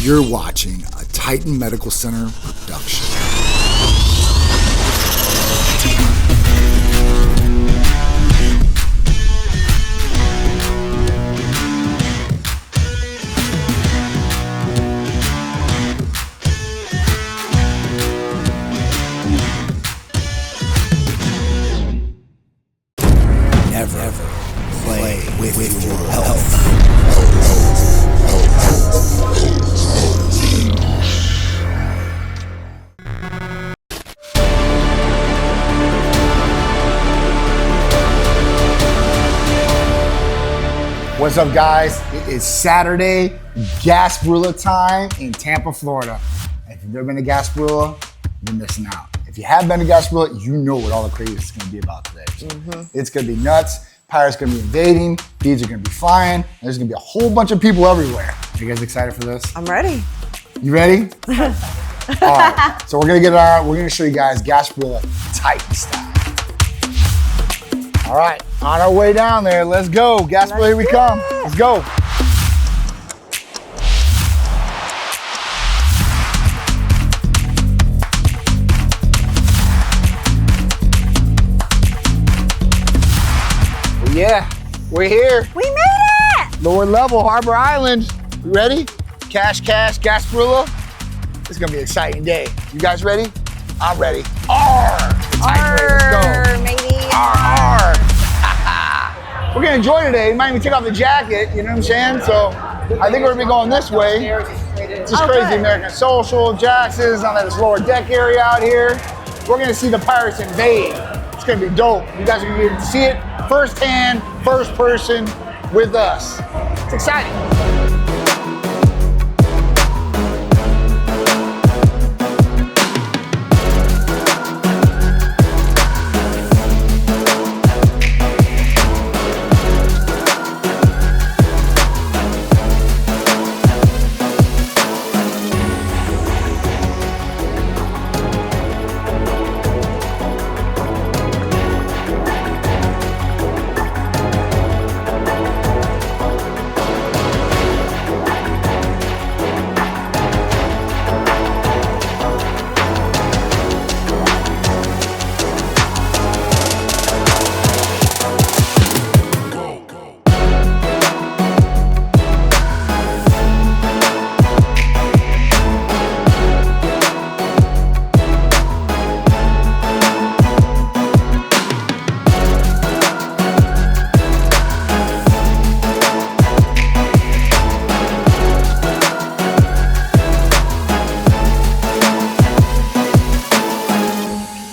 You're watching a Titan Medical Center production. Never play with your health. What's up, guys? It is Saturday, Gasparilla time in Tampa, Florida. If you've never been to Gasparilla, you're missing out. If you have been to Gasparilla, you know what all the crazy is going to be about today. It's going to be nuts. Pirates going to be invading. Bees are going to be flying. And there's going to be a whole bunch of people everywhere. Are you guys excited for this? I'm ready. You ready? All right. So we're going to show you guys Gasparilla Titan style. All right. On our way down there. Let's go. Gasparilla, here we come. Let's go. Yeah, we're here. We made it! Lower level, Harbor Island. You ready? Cash, Gasparilla. It's gonna be an exciting day. You guys ready? I'm ready. Arr! Let's go. Matey. Arr! We're gonna enjoy today. You might even take off the jacket, you know what I'm saying? So I think we're gonna be going this way. It's just crazy. Good. American Social, Jackson's on this lower deck area out here. We're gonna see the Pirates invade. It's gonna be dope. You guys are gonna be able to see it firsthand, first person with us. It's exciting.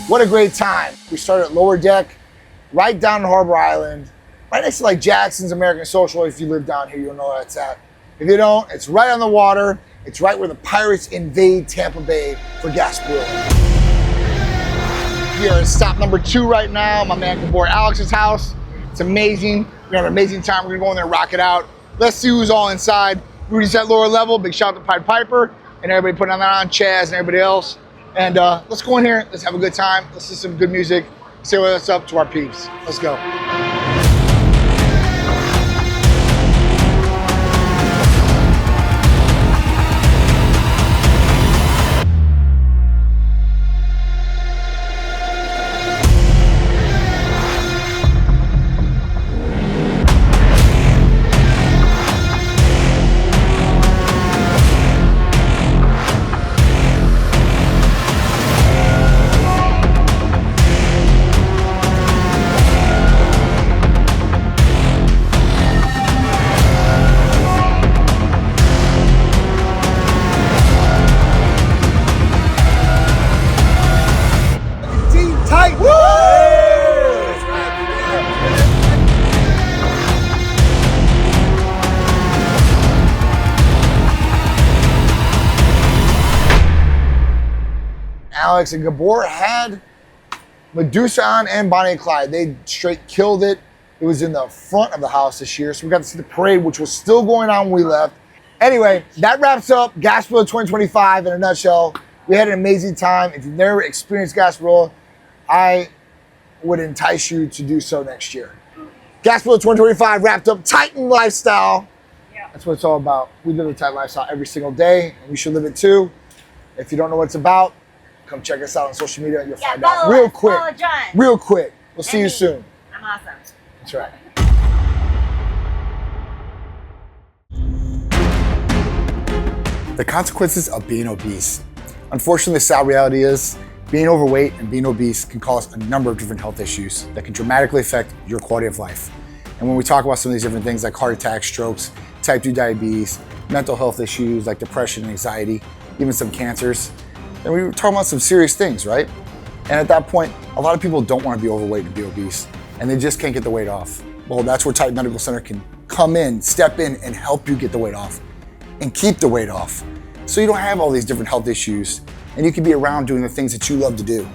What a great time. We started at lower deck, right down to Harbor Island, right next to like Jackson's American Social. If you live down here, you'll know where it's at. If you don't, it's right on the water. It's right where the Pirates invade Tampa Bay for Gasparilla. We are at stop number 2 right now. My man aboard Alex's house. It's amazing. We're having an amazing time. We're gonna go in there and rock it out. Let's see who's all inside. Rudy's at lower level. Big shout out to Pied Piper and everybody putting on Chaz and everybody else. And let's go in here, let's have a good time, let's listen to some good music, say what's up to our peeps. Let's go. Alex and Gabor had Medusa on and Bonnie and Clyde. They straight killed it. It was in the front of the house this year, so we got to see the parade, which was still going on when we left. Anyway, that wraps up Gasparilla 2025 in a nutshell. We had an amazing time. If you've never experienced Gasparilla, I would entice you to do so next year. Gasparilla 2025 wrapped up. Titan lifestyle. Yeah. That's what it's all about. We live a tight lifestyle every single day, and you should live it too. If you don't know what it's about, come check us out on social media. You'll find out real quick. Real quick. We'll see you soon. I'm awesome. That's right. The consequences of being obese. Unfortunately, the sad reality is being overweight and being obese can cause a number of different health issues that can dramatically affect your quality of life. And when we talk about some of these different things like heart attacks, strokes, type 2 diabetes, mental health issues like depression and anxiety, even some cancers, then we were talking about some serious things, right? And at that point, a lot of people don't want to be overweight and be obese, and they just can't get the weight off. Well, that's where TitanMedical Center can come in, step in, and help you get the weight off and keep the weight off. So you don't have all these different health issues, and you can be around doing the things that you love to do.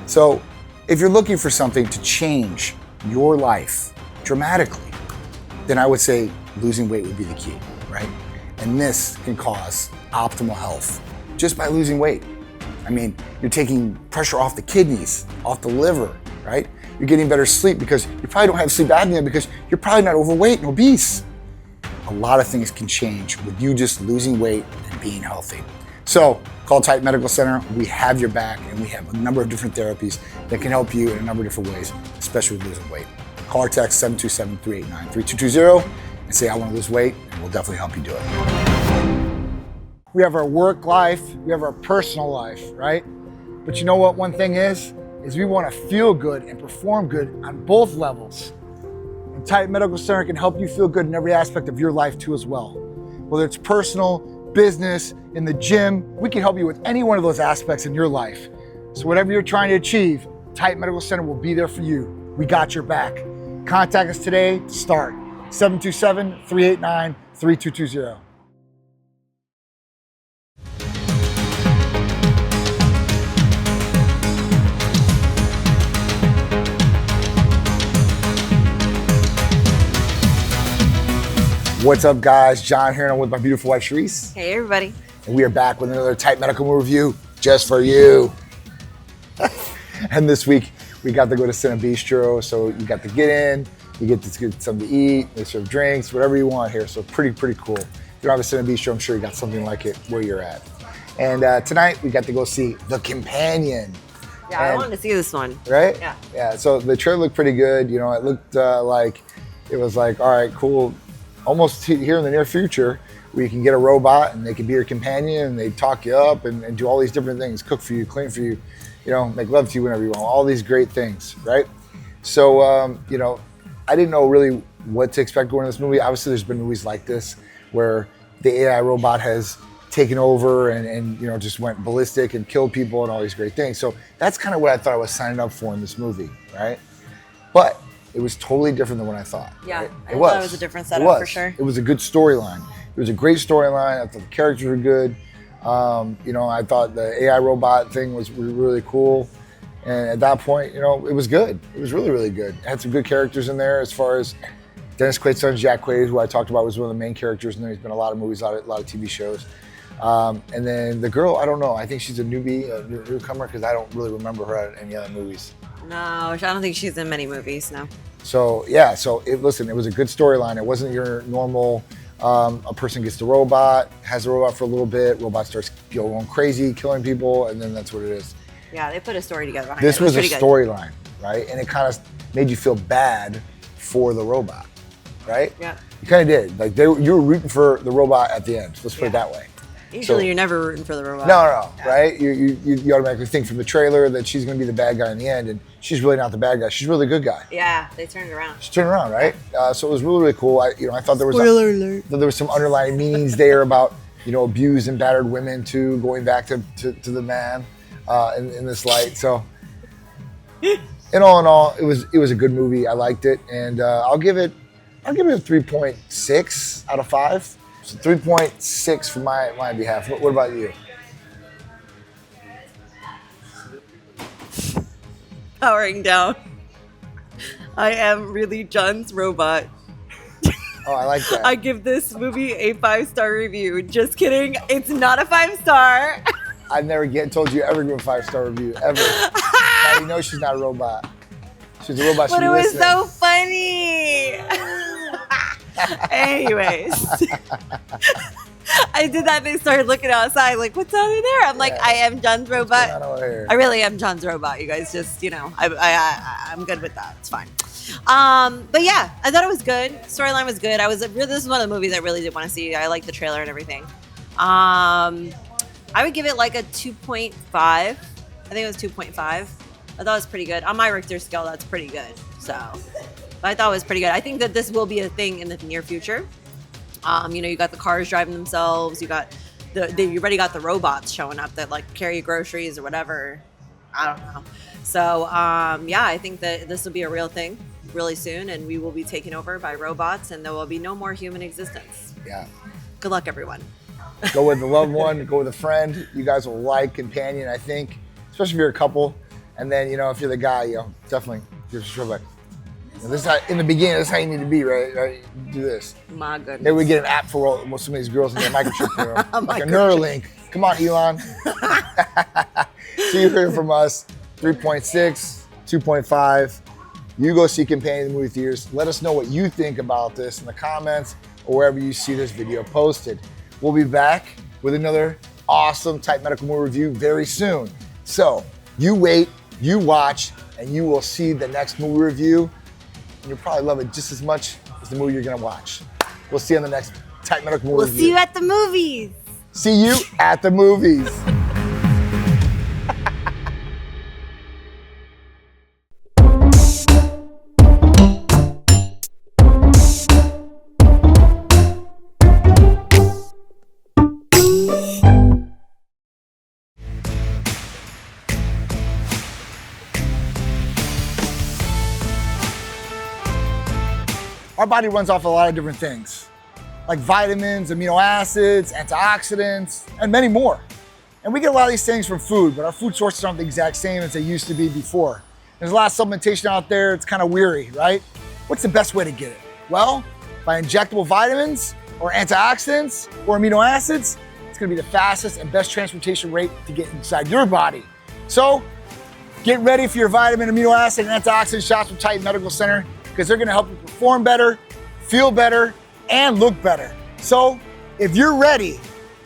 So if you're looking for something to change your life dramatically, then I would say losing weight would be the key, right? And this can cause optimal health just by losing weight. I mean, you're taking pressure off the kidneys, off the liver, right? You're getting better sleep because you probably don't have sleep apnea because you're probably not overweight and obese. A lot of things can change with you just losing weight and being healthy. So call TitanMedical Center. We have your back, and we have a number of different therapies that can help you in a number of different ways, especially with losing weight. Call or text 727-389-3220 and say, I want to lose weight, and we'll definitely help you do it. We have our work life, we have our personal life, right? But you know what one thing is we want to feel good and perform good on both levels. And TitanMedical Center can help you feel good in every aspect of your life too as well. Whether it's personal, business, in the gym, we can help you with any one of those aspects in your life. So whatever you're trying to achieve, TitanMedical Center will be there for you. We got your back. Contact us today to start. 727-389-3220. What's up, guys? John here, and I'm with my beautiful wife, Sharice. Hey, everybody. And we are back with another TitanMedical review just for you. And this week, we got to go to Cine Bistro, so you got to get in, you get to get something to eat, they serve drinks, whatever you want here, so pretty cool. If you don't have a Cine Bistro, I'm sure you got something like it where you're at. And tonight, we got to go see The Companion. Yeah, I wanted to see this one. Right? Yeah. Yeah, so the trailer looked pretty good. You know, it looked like, it was like, all right, cool. Almost here in the near future, where you can get a robot and they can be your companion and they talk you up and do all these different things, cook for you, clean for you, you know, make love to you whenever you want, all these great things, right? So, you know, I didn't know really what to expect going to this movie. Obviously, there's been movies like this where the AI robot has taken over and you know, just went ballistic and killed people and all these great things. So that's kind of what I thought I was signing up for in this movie, right? But it was totally different than what I thought. Yeah, right? I thought it was a different setup for sure. It was a good storyline. It was a great storyline. I thought the characters were good. You know, I thought the AI robot thing was really cool. And at that point, you know, it was good. It was really good. It had some good characters in there as far as Dennis Quaid's son, Jack Quaid, who I talked about, was one of the main characters in there. He's been in a lot of movies, a lot of TV shows. And then the girl, I don't know. I think she's a newcomer, because I don't really remember her in any other movies. No, I don't think she's in many movies, no. So yeah, listen, it was a good storyline. It wasn't your normal, a person gets the robot, has the robot for a little bit, robot starts going crazy, killing people, and then that's what it is. Yeah, they put a story together behind this it. was a storyline, right? And it kind of made you feel bad for the robot, right? Yeah. You kind of did. Like you were rooting for the robot at the end. Let's put it that way. Usually you're never rooting for the robot. No, Yeah. right? You automatically think from the trailer that she's going to be the bad guy in the end, and she's really not the bad guy. She's really the good guy. Yeah, they turned it around. She turned around, right? So it was really cool. I thought there was Spoiler alert. There was some underlying meanings there about, you know, abused and battered women too, going back to the man in this light. So in all, it was a good movie. I liked it, and I'll give it a 3.6 out of 5. So 3.6 for my behalf. What about you? Powering down. I am really John's robot. Oh, I like that. I give this movie a 5-star review. Just kidding. It's not a 5-star. I've never told you ever give a 5-star review, ever. Now you know she's not a robot. She's a robot. But it was so funny. Anyways. I did that. They started looking outside, like, what's over there? I'm like, I am John's robot. I really am John's robot. You guys just, I'm good with that. It's fine. But yeah, I thought it was good. Storyline was good. This is one of the movies I really did want to see. I liked the trailer and everything. I would give it like a 2.5. I think it was 2.5. I thought it was pretty good. On my Richter scale, that's pretty good. So, but I thought it was pretty good. I think that this will be a thing in the near future. You got the cars driving themselves. You already got the robots showing up that like carry groceries or whatever. I don't know. So, I think that this will be a real thing really soon, and we will be taken over by robots, and there will be no more human existence. Yeah. Good luck, everyone. Go with a loved one. Go with a friend. You guys will like companion, I think, especially if you're a couple. And then, if you're the guy, definitely give us a throwback. This is how, in the beginning, this is how you need to be, right? Do this. My goodness. Maybe we get an app for some of these girls in their microchip, like a Neuralink. Come on, Elon. So you heard from us, 3.6, 2.5. You go see Companion in the movie theaters. Let us know what you think about this in the comments or wherever you see this video posted. We'll be back with another awesome Titan Medical movie review very soon. So you wait, you watch, and you will see the next movie review. And you'll probably love it just as much as the movie you're gonna watch. We'll see you on the next Titan Medical movie review. We'll see you at the movies. See you at the movies. Our body runs off a lot of different things, like vitamins, amino acids, antioxidants, and many more. And we get a lot of these things from food, but our food sources aren't the exact same as they used to be before. There's a lot of supplementation out there. It's kind of weary, right? What's the best way to get it? Well, by injectable vitamins or antioxidants or amino acids, it's gonna be the fastest and best transportation rate to get inside your body. So get ready for your vitamin, amino acid, and antioxidant shots from Titan Medical Center, because they're gonna help you perform better, feel better, and look better. So if you're ready,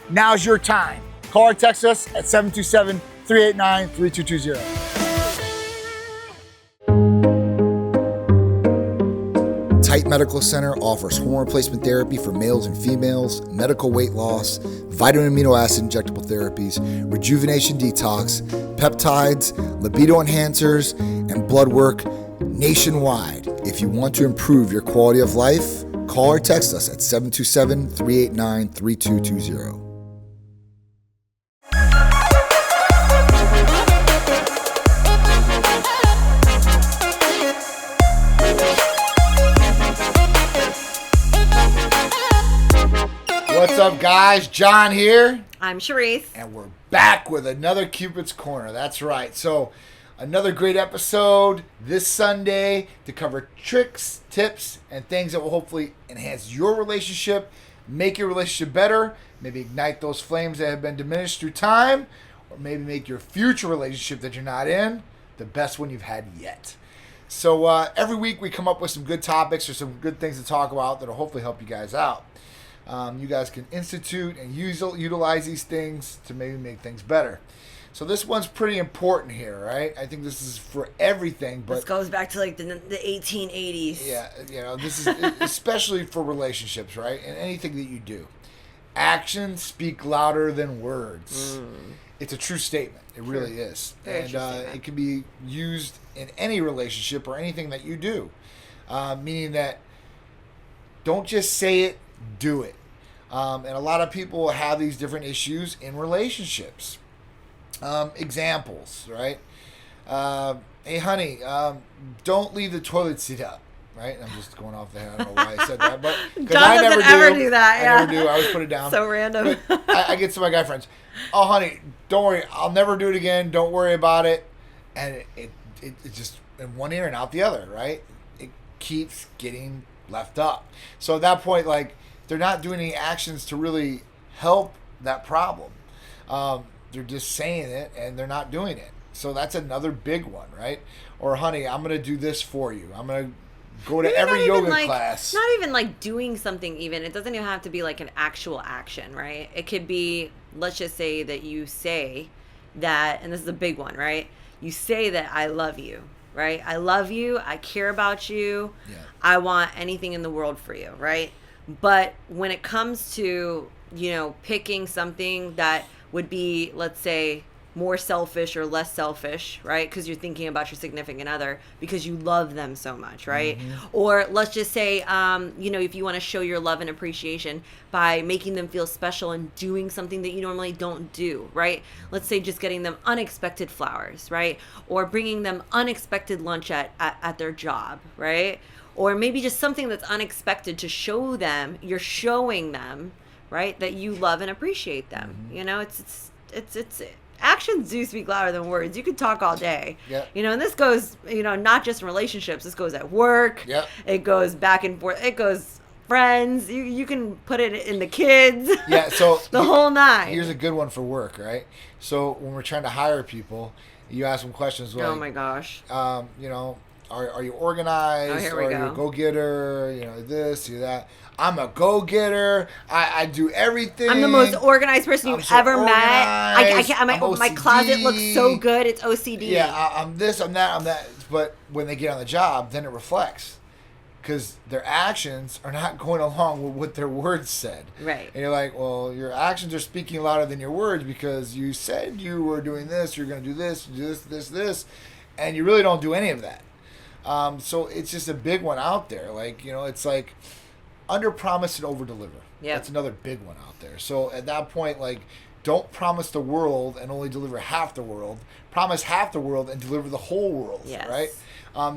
now's your time. Call or text us at 727-389-3220. Titan Medical Center offers hormone replacement therapy for males and females, medical weight loss, vitamin amino acid injectable therapies, rejuvenation detox, peptides, libido enhancers, and blood work nationwide. If you want to improve your quality of life, call or text us at 727-389-3220. What's up, guys? John here. I'm Charisse. And we're back with another Cupid's Corner. That's right. So, another great episode this Sunday to cover tricks, tips, and things that will hopefully enhance your relationship, make your relationship better, maybe ignite those flames that have been diminished through time, or maybe make your future relationship that you're not in the best one you've had yet. So every week we come up with some good topics or some good things to talk about that will hopefully help you guys out. You guys can institute and utilize these things to maybe make things better. So this one's pretty important here, right? I think this is for everything, but this goes back to like the 1880s. Yeah, this is especially for relationships, right? And anything that you do. Actions speak louder than words. It's a true statement. It really is. And it can be used in any relationship or anything that you do. Meaning that don't just say it, do it. And a lot of people have these different issues in relationships. Examples, right? Hey, honey, don't leave the toilet seat up, right? I'm just going off the head. I don't know why I said that, but because I never do that. Yeah. I never do. I always put it down. So random. I get to my guy friends. Oh, honey, don't worry. I'll never do it again. Don't worry about it. And it just in one ear and out the other, right? It keeps getting left up. So at that point, like, they're not doing any actions to really help that problem. They're just saying it and they're not doing it. So that's another big one, right? Or, honey, I'm going to do this for you. I'm going to Go to Maybe every not even, yoga like, class. Not even like doing something even. It doesn't even have to be like an actual action, right? It could be, let's just say that you say that, and this is a big one, right? You say that I love you, right? I love you. I care about you. Yeah. I want anything in the world for you, right? But when it comes to, picking something that would be, let's say, more selfish or less selfish, right? Because you're thinking about your significant other because you love them so much, right? Or let's just say, if you want to show your love and appreciation by making them feel special and doing something that you normally don't do, right? Let's say just getting them unexpected flowers, right? Or bringing them unexpected lunch at their job, right? Or maybe just something that's unexpected to show them, you're showing them, right, that you love and appreciate them. It's actions do speak louder than words. You could talk all day. Yeah. And this goes, not just in relationships. This goes at work. Yeah. It goes back and forth. It goes friends. You can put it in the kids. Yeah, so the whole nine. Here's a good one for work, right? So when we're trying to hire people, you ask them questions like, oh my gosh. Are you organized? Oh, here we Are go. you a go-getter? This, you that. I'm a go-getter. I do everything. I'm the most organized person you've ever met. I can't. My closet looks so good. It's OCD. Yeah, I'm this, I'm that, I'm that. But when they get on the job, then it reflects. Because their actions are not going along with what their words said. Right. And you're like, well, your actions are speaking louder than your words because you said you were doing this, you're going to do this, and you really don't do any of that. So it's just a big one out there. Like, it's like under promise and over deliver. Yeah. That's another big one out there. So at that point, like, don't promise the world and only deliver half the world. Promise half the world and deliver the whole world. Yes. Right?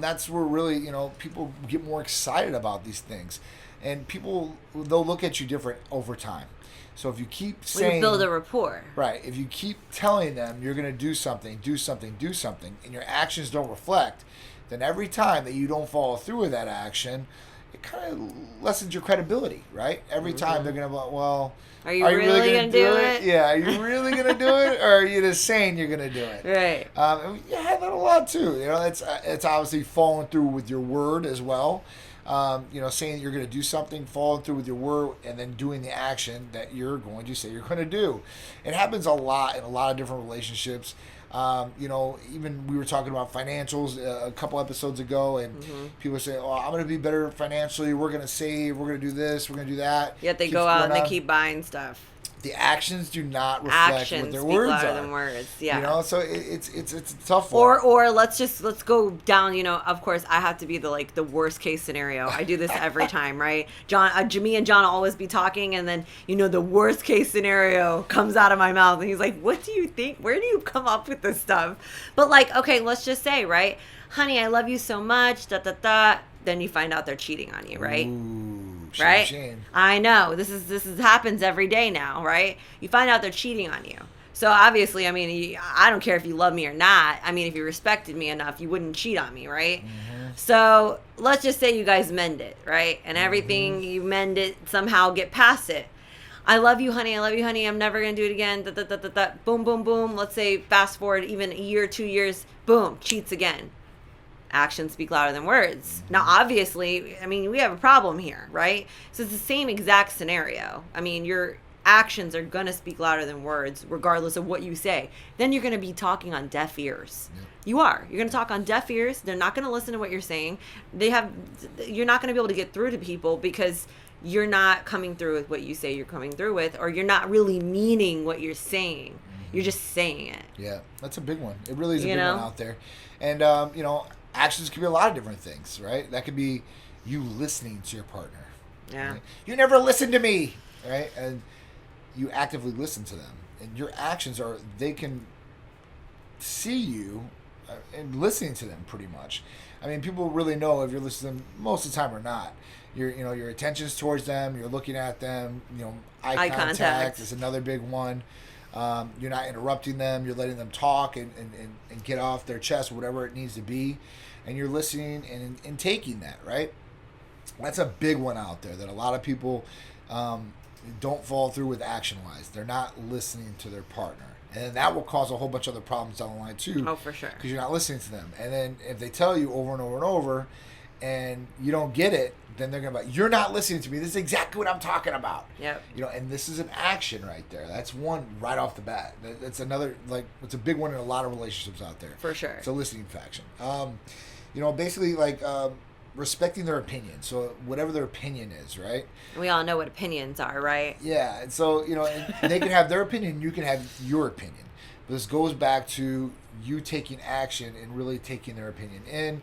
That's where really, people get more excited about these things. And people, they'll look at you different over time. So if you keep saying... We build a rapport. Right. If you keep telling them you're going to do something, and your actions don't reflect, then every time that you don't follow through with that action, it kind of lessens your credibility, right? Every time they're going to be like, well... Are you really going to do it? Yeah, are you really going to do it? Or are you just saying you're going to do it? Right. And you have that a lot too. It's obviously following through with your word as well. Saying you're going to do something, following through with your word, and then doing the action that you're going to say you're going to do. It happens a lot in a lot of different relationships. Even we were talking about financials a couple episodes ago, and people say, "Oh, I'm going to be better financially. We're going to save. We're going to do this. We're going to do that." Yet they go out and they keep buying stuff. The actions do not reflect what their words louder are. than words. Yeah. So it's a tough one. Or let's go down. Of course, I have to be the worst case scenario. I do this every time, right? Me and John will always be talking, and then the worst case scenario comes out of my mouth, and he's like, "What do you think? Where do you come up with this stuff?" But okay, let's just say, right, honey, I love you so much. Da da da. Then you find out they're cheating on you, right? Ooh, right? Shame. I know. This is happens every day now, right? You find out they're cheating on you. So obviously, I don't care if you love me or not. If you respected me enough, you wouldn't cheat on me, right? So let's just say you guys mend it, right? And everything, you mend it, somehow get past it. I love you, honey. I love you, honey. I'm never going to do it again. Da, da, da, da, da. Boom, boom, boom. Let's say fast forward even a year, 2 years. Boom, cheats again. Actions speak louder than words. Now, obviously, we have a problem here, right? So it's the same exact scenario. Your actions are going to speak louder than words, regardless of what you say. Then you're going to be talking on deaf ears. Yeah. You are. You're going to talk on deaf ears. They're not going to listen to what you're saying. You're not going to be able to get through to people because you're not coming through with what you say you're coming through with, or you're not really meaning what you're saying. You're just saying it. Yeah, that's a big one. It really is a big one out there. And, actions can be a lot of different things, right? That could be you listening to your partner. Yeah. Right? You never listen to me, right? And you actively listen to them. And your actions they can see you and listening to them pretty much. People really know if you're listening to them most of the time or not. Your attention's towards them, you're looking at them, eye contact is another big one. You're not interrupting them. You're letting them talk and get off their chest, whatever it needs to be. And you're listening and taking that, right? That's a big one out there that a lot of people don't follow through with action-wise. They're not listening to their partner. And then that will cause a whole bunch of other problems down the line, too. Oh, for sure. Because you're not listening to them. And then if they tell you over and over and over, and you don't get it, then they're going to be like, you're not listening to me. This is exactly what I'm talking about. Yep. And this is an action right there. That's one right off the bat. That's another, it's a big one in a lot of relationships out there. For sure. It's a listening faction. Basically respecting their opinion. So whatever their opinion is, right? We all know what opinions are, right? Yeah. And so, and they can have their opinion, you can have your opinion. But this goes back to you taking action and really taking their opinion in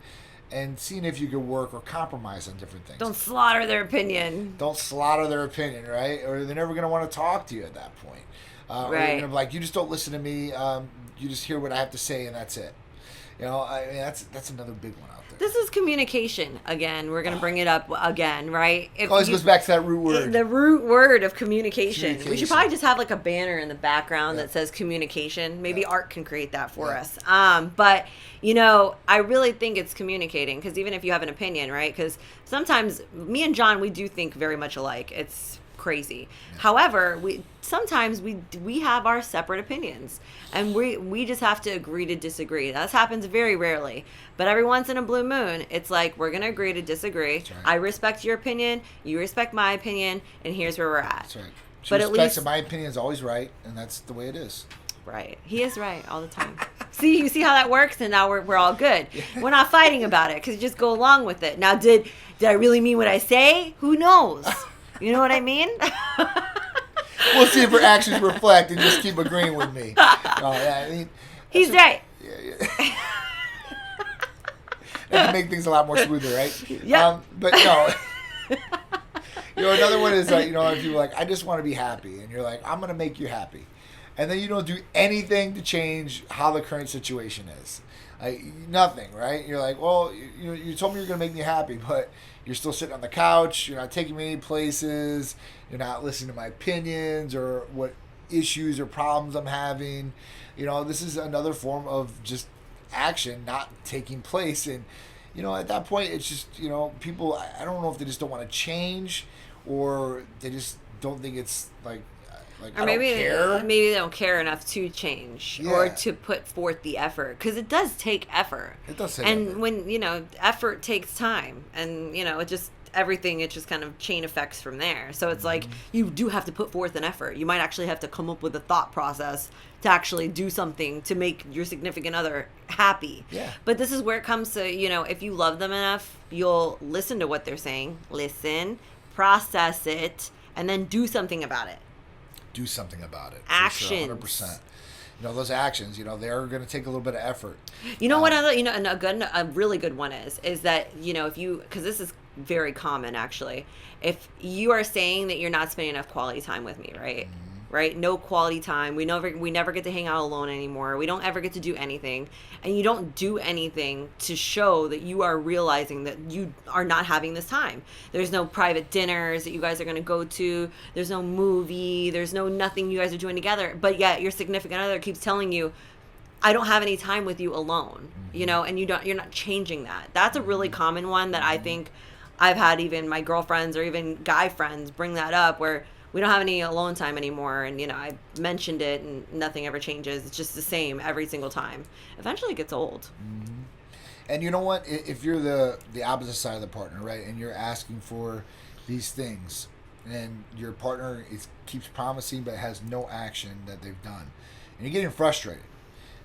and seeing if you could work or compromise on different things. Don't slaughter their opinion. Don't slaughter their opinion, right? Or they're never going to want to talk to you at that point. Right. Or they're gonna be like, you just don't listen to me. You just hear what I have to say, and that's it. That's another big one out there. This is communication. Again, we're going to bring it up again, right? It always goes back to that root word. The root word of communication. We should probably just have a banner in the background that says communication. Maybe art can create that for us. But, I really think it's communicating, because even if you have an opinion, right? Because sometimes me and John, we do think very much alike. It's crazy. Yeah. However, sometimes we have our separate opinions, and we just have to agree to disagree. That happens very rarely, but every once in a blue moon, it's like, we're gonna agree to disagree. Right. I respect your opinion, you respect my opinion, and here's where we're at. That's right. But at least my opinion is always right, and that's the way it is. Right. He is right all the time. You see how that works, and now we're all good. We're not fighting about it, because you just go along with it. Now, did I really mean what I say? Who knows? You know what I mean? We'll see if her actions reflect and just keep agreeing with me. He's right. Yeah. That can make things a lot more smoother, right? Yeah. But no. Another one is if you're like, I just want to be happy, and you're like, I'm going to make you happy, and then you don't do anything to change how the current situation is. Nothing, right? You're like, well, you told me you're going to make me happy, but you're still sitting on the couch. You're not taking me any places. You're not listening to my opinions or what issues or problems I'm having. This is another form of just action not taking place. And, at that point, it's just, people, I don't know if they just don't want to change, or they just don't think it's or maybe they don't care enough to change or to put forth the effort, because it does take effort. It does take effort. And when effort takes time, and it just kind of chain effects from there. So it's like, you do have to put forth an effort. You might actually have to come up with a thought process to actually do something to make your significant other happy. Yeah. But this is where it comes to, if you love them enough, you'll listen to what they're saying, process it, and then do something about it. Do something about it. Actions. Sure, 100%. Those actions, they're going to take a little bit of effort. What other, and a really good one is that, because this is very common actually, if you are saying that you're not spending enough quality time with me, right? Mm-hmm. Right? No quality time. We never get to hang out alone anymore. We don't ever get to do anything. And you don't do anything to show that you are realizing that you are not having this time. There's no private dinners that you guys are going to go to. There's no movie. There's no nothing you guys are doing together. But yet your significant other keeps telling you, I don't have any time with you alone. Mm-hmm. And you're not changing that. That's a really common one that I think I've had even my girlfriends or even guy friends bring that up, where we don't have any alone time anymore, and I mentioned it and nothing ever changes. It's just the same every single time. Eventually it gets old. Mm-hmm. And you know what, if you're the opposite side of the partner, right, and you're asking for these things, and your partner keeps promising but has no action that they've done, and you're getting frustrated,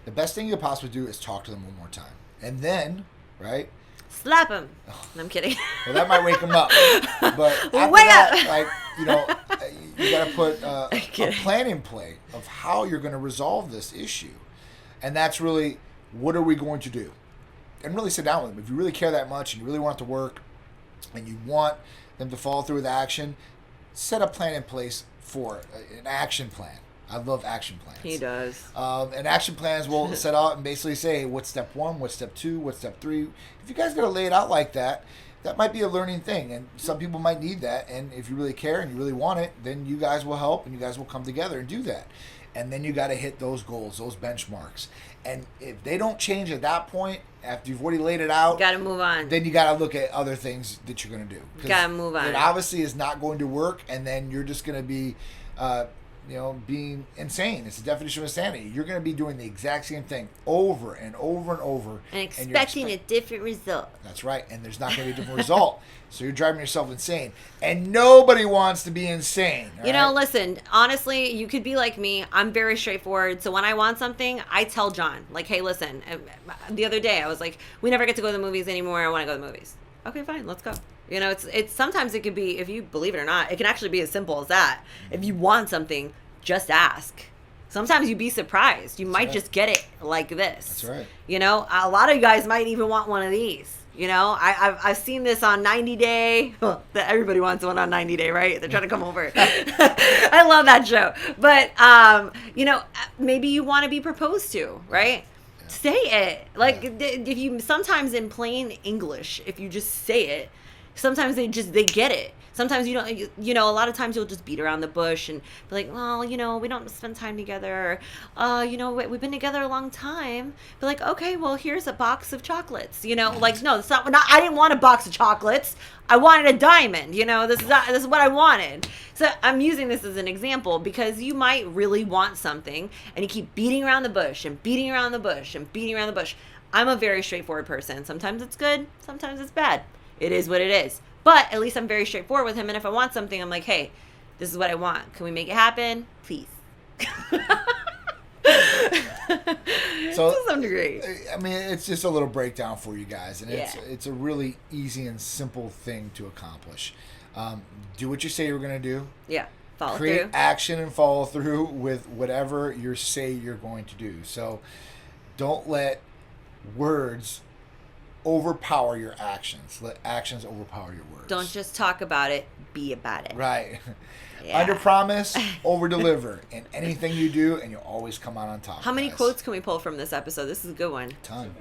the best thing you could possibly do is talk to them one more time, and then, right, slap him. No, I'm kidding. Well, that might wake him up. But after wake that, you got to put a plan in play of how you're going to resolve this issue. And that's really, what are we going to do? And really sit down with them. If you really care that much and you really want it to work and you want them to follow through with action, set a plan in place for an action plan. I love action plans. He does. And action plans will set out and basically say, what's step 1, what's step 2, what's step 3. If you guys got to lay it out like that, that might be a learning thing. And some people might need that. And if you really care and you really want it, then you guys will help and you guys will come together and do that. And then you got to hit those goals, those benchmarks. And if they don't change at that point, after you've already laid it out, you got to move on. Then you got to look at other things that you're going to do. Got to move on. It obviously is not going to work. And then you're just going to be... being insane. It's the definition of insanity. You're going to be doing the exact same thing over and over and over. And expecting a different result. That's right. And there's not going to be a different result. So you're driving yourself insane. And nobody wants to be insane. Listen, honestly, you could be like me. I'm very straightforward. So when I want something, I tell John, like, hey, listen, the other day I was like, we never get to go to the movies anymore. I want to go to the movies. Okay, fine. Let's go. It's sometimes it could be, if you believe it or not, it can actually be as simple as that. If you want something, just ask. Sometimes you'd be surprised. You might just get it like this. That's right. A lot of you guys might even want one of these. I've seen this on 90 Day. Well, everybody wants one on 90 Day, right? They're trying to come over. I love that show. But, maybe you want to be proposed to, right? Yeah. Say it. Like, if you, sometimes in plain English, if you just say it, sometimes they get it. Sometimes you don't, a lot of times you'll just beat around the bush and be like, well, we don't spend time together. We've been together a long time. Be like, okay, well, here's a box of chocolates. Like, no, it's not. I didn't want a box of chocolates. I wanted a diamond. This is what I wanted. So I'm using this as an example because you might really want something and you keep beating around the bush and beating around the bush and beating around the bush. I'm a very straightforward person. Sometimes it's good. Sometimes it's bad. It is what it is. But at least I'm very straightforward with him. And if I want something, I'm like, hey, this is what I want. Can we make it happen? Please. So, to some degree. I mean, it's just a little breakdown for you guys. And it's a really easy and simple thing to accomplish. Do what you say you're going to do. Yeah. Follow Create through. action and follow through with whatever you say you're going to do. So don't let words overpower your actions. Let actions overpower your words. Don't just talk about it, be about it. Right. Yeah. Under promise, over deliver in anything you do, and you'll always come out on top. How many quotes can we pull from this episode? This is a good one. Ton.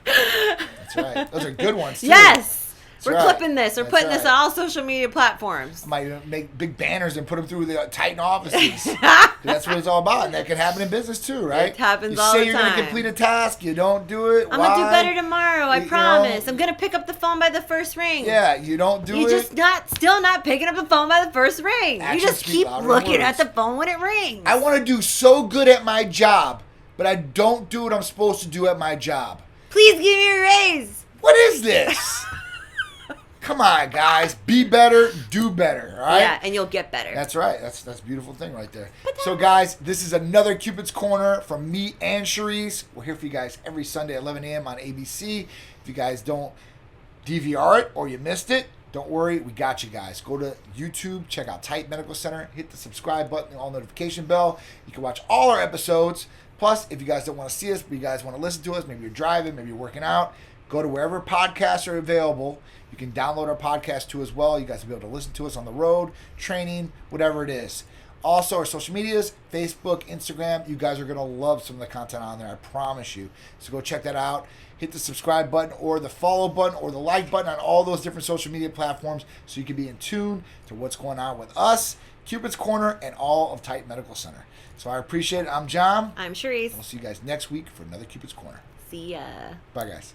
That's right. Those are good ones too. Yes. We're clipping this. We're putting this on all social media platforms. I might even make big banners and put them through the Titan offices. That's what it's all about. And that can happen in business too, right? It happens all the time. You say you're going to complete a task. You don't do it. I'm going to do better tomorrow. I promise. I'm going to pick up the phone by the first ring. Yeah, you don't do it. You're just still not picking up the phone by the first ring. You just keep looking at the phone when it rings. I want to do so good at my job, but I don't do what I'm supposed to do at my job. Please give me a raise. What is this? Come on, guys. Be better, do better, all right? Yeah, and you'll get better. That's right. That's a beautiful thing right there. So, guys, this is another Cupid's Corner from me and Cherise. We're here for you guys every Sunday at 11 a.m. on ABC. If you guys don't DVR it or you missed it, don't worry. We got you guys. Go to YouTube, check out TitanMedical Center, hit the subscribe button, the all notification bell. You can watch all our episodes. Plus, if you guys don't want to see us, but you guys want to listen to us, maybe you're driving, maybe you're working out, go to wherever podcasts are available. You can download our podcast too as well. You guys will be able to listen to us on the road, training, whatever it is. Also, our social medias, Facebook, Instagram. You guys are going to love some of the content on there, I promise you. So go check that out. Hit the subscribe button or the follow button or the like button on all those different social media platforms so you can be in tune to what's going on with us, Cupid's Corner, and all of Titan Medical Center. So I appreciate it. I'm John. I'm Cherise. We'll see you guys next week for another Cupid's Corner. See ya. Bye, guys.